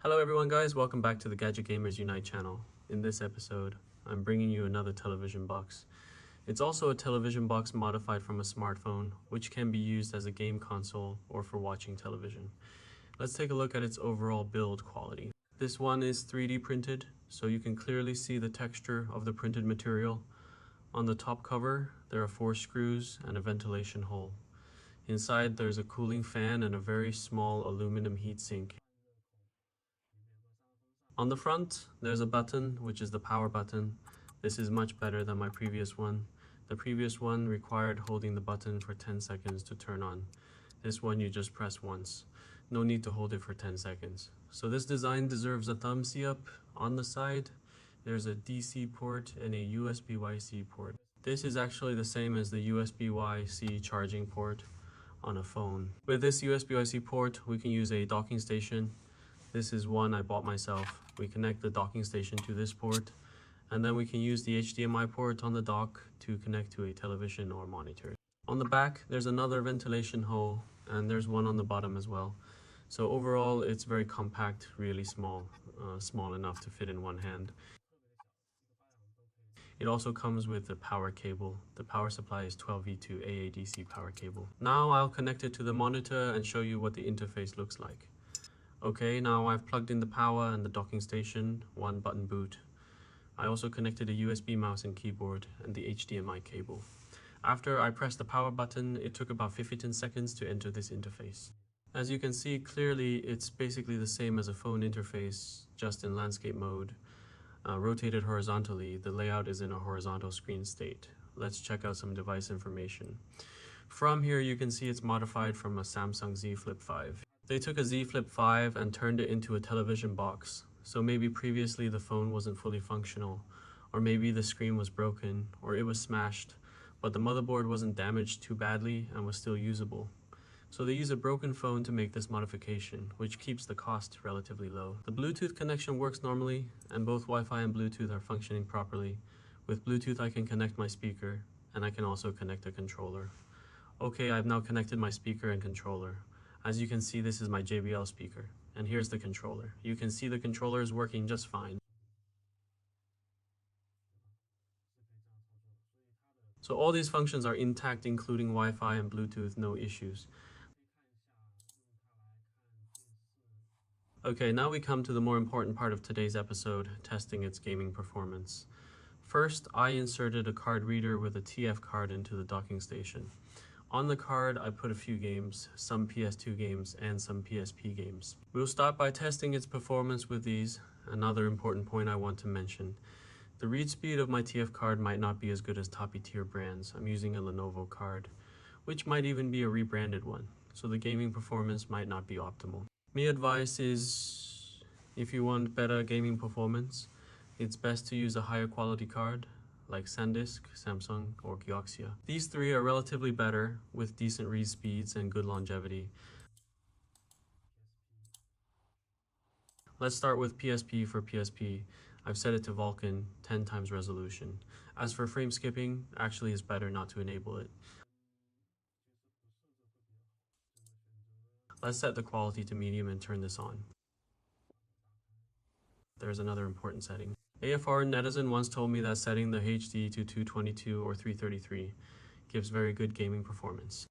Hello everyone guys, welcome back to the Gadget Gamers Unite channel. In this episode, I'm bringing you another television box. It's also a television box modified from a smartphone, which can be used as a game console or for watching television. Let's take a look at its overall build quality. This one is 3D printed, so you can clearly see the texture of the printed material. On the top cover, there are 4 screws and a ventilation hole. Inside, there's a cooling fan and a very small aluminum heatsink. On the front, there's a button, which is the power button. This is much better than my previous one. The previous one required holding the button for 10 seconds to turn on. This one you just press once. No need to hold it for 10 seconds. So this design deserves a thumbs up. On the side, there's a DC port and a USB-YC port. This is actually the same as the USB-YC charging port on a phone. With this USB-YC port, we can use a docking station. This is one I bought myself. We connect the docking station to this port, and then we can use the HDMI port on the dock to connect to a television or monitor. On the back, there's another ventilation hole, and there's one on the bottom as well. So overall, it's very compact, really small, small enough to fit in one hand. It also comes with a power cable. The power supply is 12V to AADC power cable. Now I'll connect it to the monitor and show you what the interface looks like. Okay, now I've plugged in the power and the docking station, one button boot. I also connected a USB mouse and keyboard and the HDMI cable. After I pressed the power button, it took about 15 seconds to enter this interface. As you can see clearly, it's basically the same as a phone interface, just in landscape mode. Rotated horizontally, the layout is in a horizontal screen state. Let's check out some device information. From here you can see it's modified from a Samsung Z Flip 5. They took a Z Flip 5 and turned it into a television box. So maybe previously the phone wasn't fully functional, or maybe the screen was broken, or it was smashed, but the motherboard wasn't damaged too badly and was still usable. So they use a broken phone to make this modification, which keeps the cost relatively low. The Bluetooth connection works normally, and both Wi-Fi and Bluetooth are functioning properly. With Bluetooth I can connect my speaker, and I can also connect a controller. Okay, I've now connected my speaker and controller. As you can see, this is my JBL speaker, and here's the controller. You can see the controller is working just fine. So all these functions are intact, including Wi-Fi and Bluetooth, no issues. Okay, now we come to the more important part of today's episode, testing its gaming performance. First, I inserted a card reader with a TF card into the docking station. On the card, I put a few games, some PS2 games and some PSP games. We'll start by testing its performance with these. Another important point I want to mention. The read speed of my TF card might not be as good as top tier brands. I'm using a Lenovo card, which might even be a rebranded one, so the gaming performance might not be optimal. My advice is, if you want better gaming performance, it's best to use a higher quality card, like SanDisk, Samsung, or Kioxia. These three are relatively better, with decent read speeds and good longevity. Let's start with PSP for PSP. I've set it to Vulkan, 10 times resolution. As for frame skipping, actually it's better not to enable it. Let's set the quality to medium and turn this on. There's another important setting. AFR Netizen once told me that setting the HD to 222 or 333 gives very good gaming performance.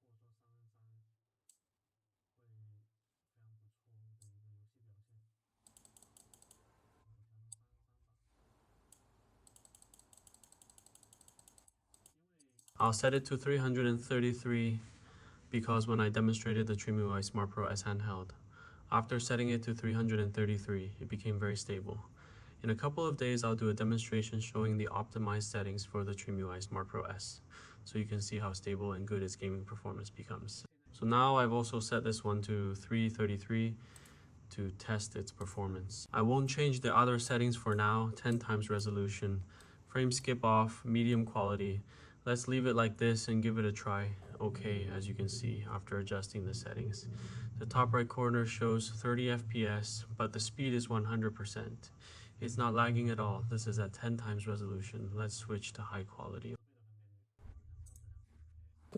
I'll set it to 333 because when I demonstrated the TrimUI Smart Pro S handheld, after setting it to 333, it became very stable. In a couple of days, I'll do a demonstration showing the optimized settings for the TrimUI Smart Pro S, so you can see how stable and good its gaming performance becomes. So now I've also set this one to 333 to test its performance. I won't change the other settings for now, 10 times resolution, frame skip off, medium quality. Let's leave it like this and give it a try. Okay, as you can see after adjusting the settings. The top right corner shows 30 FPS, but the speed is 100%. It's not lagging at all. This is at 10 times resolution. Let's switch to high quality.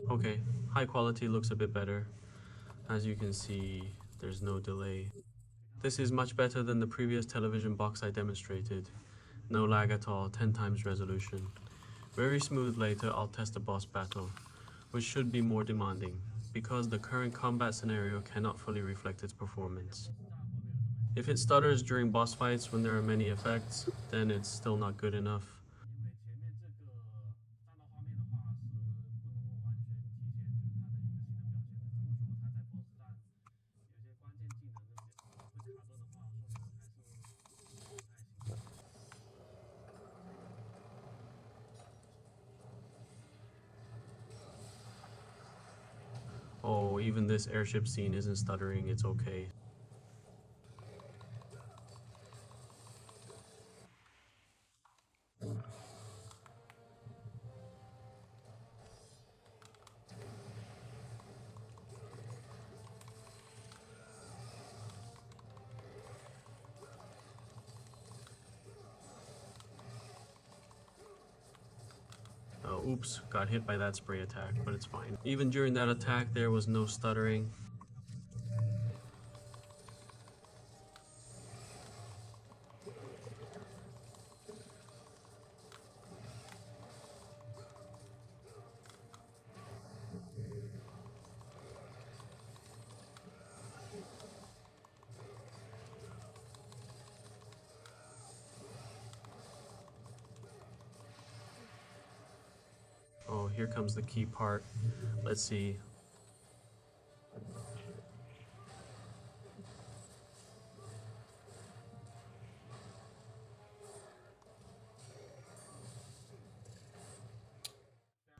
Okay, high quality looks a bit better. As you can see, there's no delay. This is much better than the previous television box I demonstrated. No lag at all, 10 times resolution. Very smooth. Later I'll test a boss battle, which should be more demanding, because the current combat scenario cannot fully reflect its performance. If it stutters during boss fights when there are many effects, then it's still not good enough. Oh, even this airship scene isn't stuttering, it's okay. Oops, got hit by that spray attack, but it's fine. Even during that attack, there was no stuttering. Oh, here comes the key part. Let's see.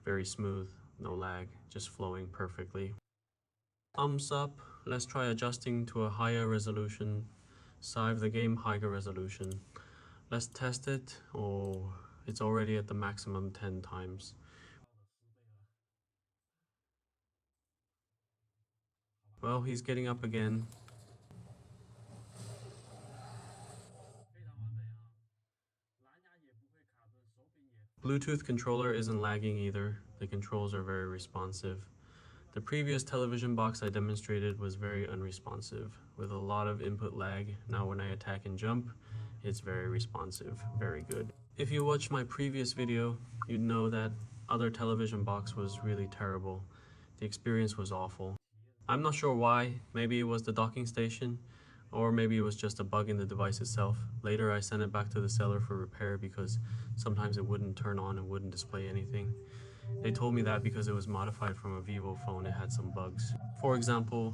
Very smooth, no lag, just flowing perfectly. Thumbs up. Let's try adjusting to a higher resolution. Save the game higher resolution. Let's test it. Oh, it's already at the maximum 10 times. Well, he's getting up again. Bluetooth controller isn't lagging either. The controls are very responsive. The previous television box I demonstrated was very unresponsive, with a lot of input lag. Now when I attack and jump, it's very responsive, very good. If you watched my previous video, you'd know that other television box was really terrible. The experience was awful. I'm not sure why. Maybe it was the docking station, or maybe it was just a bug in the device itself. Later I sent it back to the seller for repair because sometimes it wouldn't turn on and wouldn't display anything. They told me that because it was modified from a Vivo phone, it had some bugs. For example,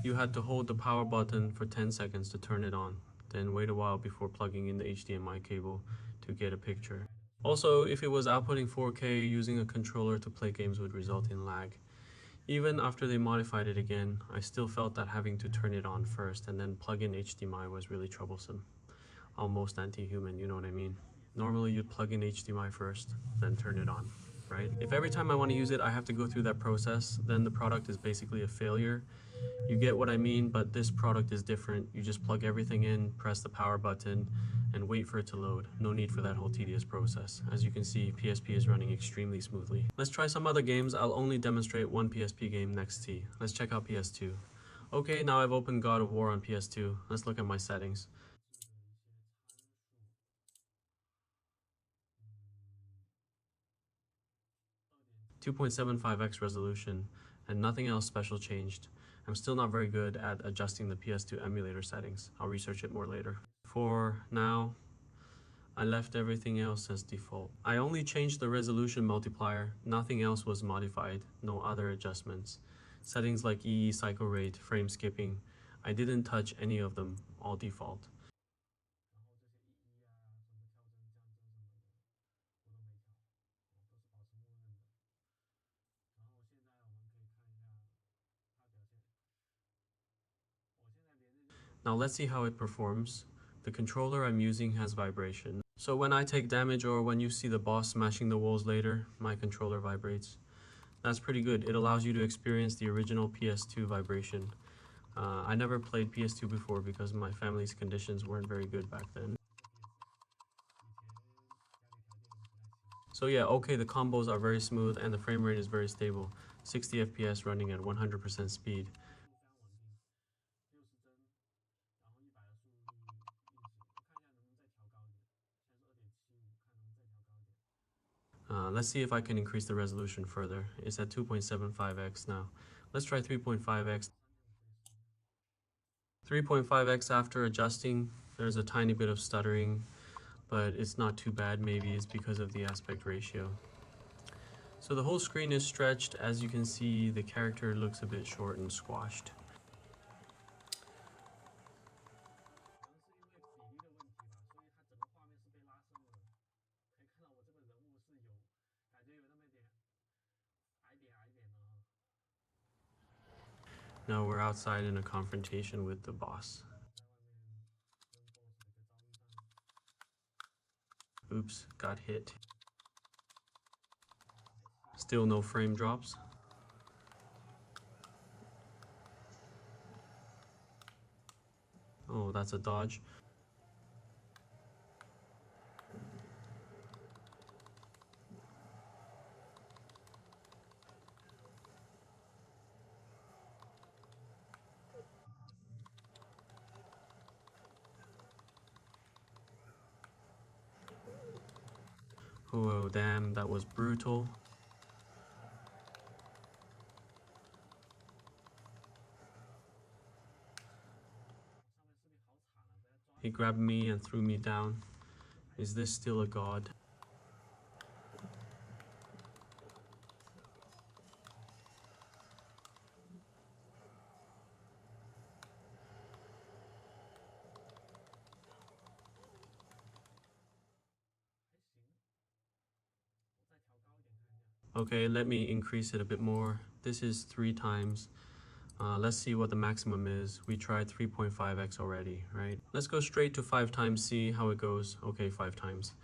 you had to hold the power button for 10 seconds to turn it on, then wait a while before plugging in the HDMI cable to get a picture. Also, if it was outputting 4K, using a controller to play games would result in lag. Even after they modified it again, I still felt that having to turn it on first and then plug in HDMI was really troublesome. Almost anti-human, you know what I mean? Normally you'd plug in HDMI first, then turn it on, right? If every time I want to use it I have to go through that process, then the product is basically a failure. You get what I mean, but this product is different. You just plug everything in, press the power button, and wait for it to load. No need for that whole tedious process. As you can see, PSP is running extremely smoothly. Let's try some other games. I'll only demonstrate one PSP game next T. Let's check out PS2. Okay, now I've opened God of War on PS2. Let's look at my settings. 2.75x resolution, and nothing else special changed. I'm still not very good at adjusting the PS2 emulator settings. I'll research it more later. For now, I left everything else as default. I only changed the resolution multiplier. Nothing else was modified, no other adjustments. Settings like EE cycle rate, frame skipping, I didn't touch any of them, all default. Now let's see how it performs. The controller I'm using has vibration. So when I take damage or when you see the boss smashing the walls later, my controller vibrates. That's pretty good. It allows you to experience the original PS2 vibration. I never played PS2 before because my family's conditions weren't very good back then. So yeah, okay, the combos are very smooth and the frame rate is very stable. 60 FPS running at 100% speed. Let's see if I can increase the resolution further. It's at 2.75x now. Let's try 3.5x. 3.5x after adjusting, there's a tiny bit of stuttering, but it's not too bad. Maybe it's because of the aspect ratio. So the whole screen is stretched. As you can see, the character looks a bit short and squashed. Now we're outside in a confrontation with the boss. Oops, got hit. Still no frame drops. Oh, that's a dodge. Oh, damn, that was brutal. He grabbed me and threw me down. Is this still a god? Okay, let me increase it a bit more. This is 3 times. Let's see what the maximum is. We tried 3.5x already, right? Let's go straight to 5 times, see how it goes. Okay, 5 times.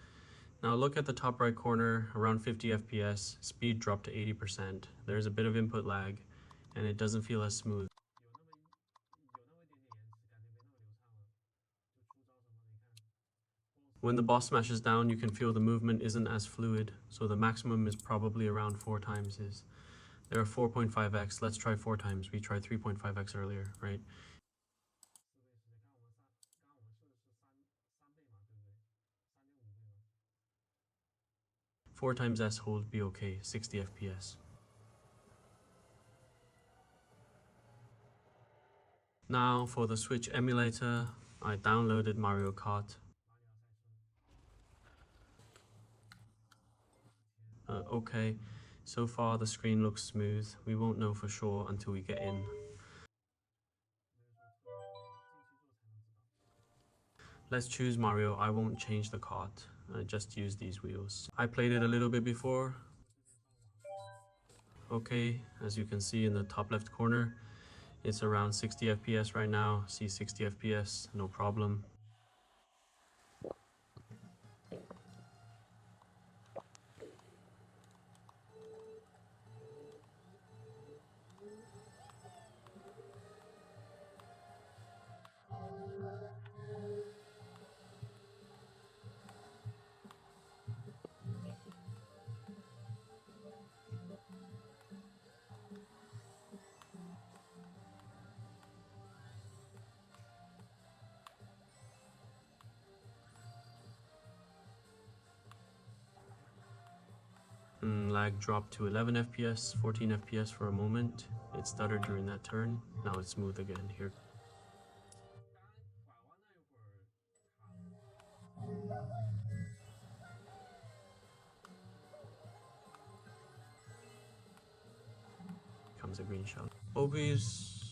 Now look at the top right corner, around 50 FPS, speed dropped to 80%. There's a bit of input lag, and it doesn't feel as smooth. When the boss smashes down, you can feel the movement isn't as fluid, so the maximum is probably around 4 times is. There are 4.5x, let's try 4 times. We tried 3.5x earlier, right? 4 times S hold be okay, 60 FPS. Now for the Switch emulator, I downloaded Mario Kart. Okay, so far the screen looks smooth. We won't know for sure until we get in. Let's choose Mario. I won't change the kart. I just use these wheels. I played it a little bit before. Okay, as you can see in the top left corner, it's around 60 FPS right now. See 60 FPS, no problem. Lag dropped to 11 FPS, 14 FPS for a moment. It stuttered during that turn. Now it's smooth again. Here comes a green shell. Always,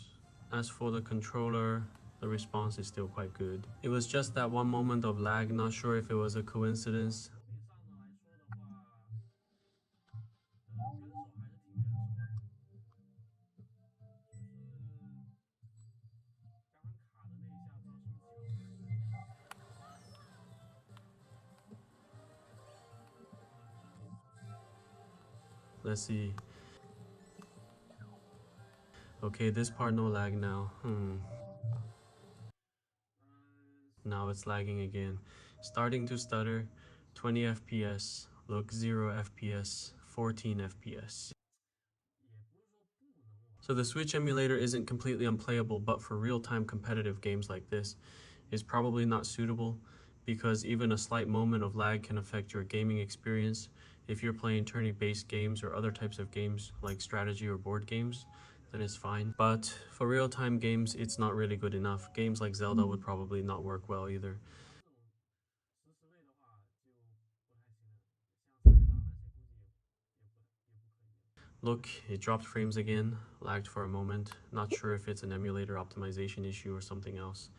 as for the controller, the response is still quite good. It was just that one moment of lag, not sure if it was a coincidence. Let's see. Okay, this part no lag now. Now it's lagging again. Starting to stutter. 20 FPS. Look, 0 FPS. 14 FPS. So the Switch emulator isn't completely unplayable, but for real-time competitive games like this, is probably not suitable because even a slight moment of lag can affect your gaming experience. If you're playing turn-based games or other types of games like strategy or board games, then it's fine. But for real-time games, it's not really good enough. Games like Zelda would probably not work well either. Look, it dropped frames again, lagged for a moment. Not sure if it's an emulator optimization issue or something else.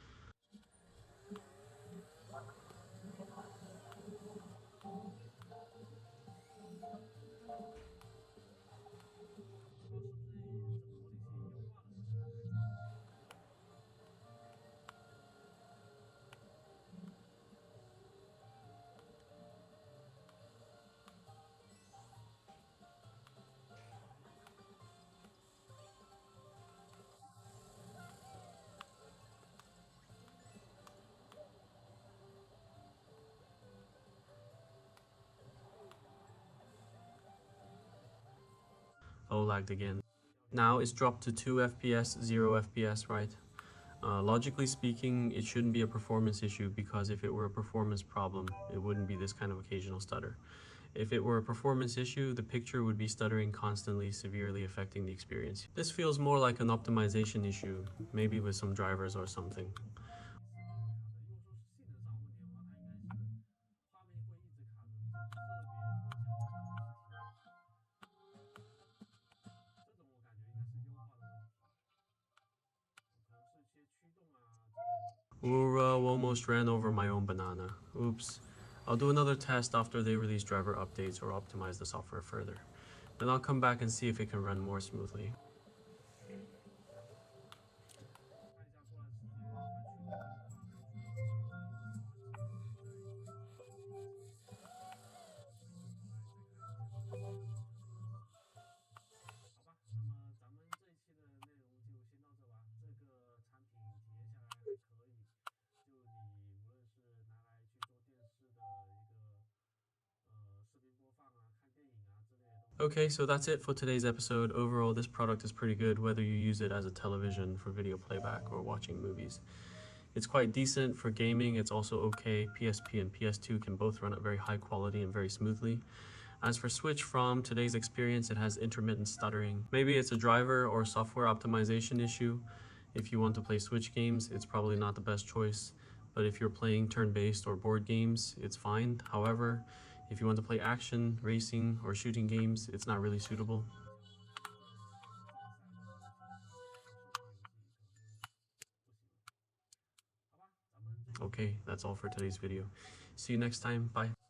Oh, lagged again. Now it's dropped to 2 FPS, 0 FPS, right? Logically speaking, it shouldn't be a performance issue because if it were a performance problem, it wouldn't be this kind of occasional stutter. If it were a performance issue, the picture would be stuttering constantly, severely affecting the experience. This feels more like an optimization issue, maybe with some drivers or something. Almost ran over my own banana. Oops. I'll do another test after they release driver updates or optimize the software further. Then I'll come back and see if it can run more smoothly. Okay, so that's it for today's episode. Overall, this product is pretty good whether you use it as a television for video playback or watching movies. It's quite decent for gaming, it's also okay. PSP and PS2 can both run at very high quality and very smoothly. As for Switch, from today's experience, it has intermittent stuttering. Maybe it's a driver or software optimization issue. If you want to play Switch games, it's probably not the best choice. But if you're playing turn-based or board games, it's fine. However, if you want to play action, racing, or shooting games, it's not really suitable. Okay, that's all for today's video. See you next time. Bye.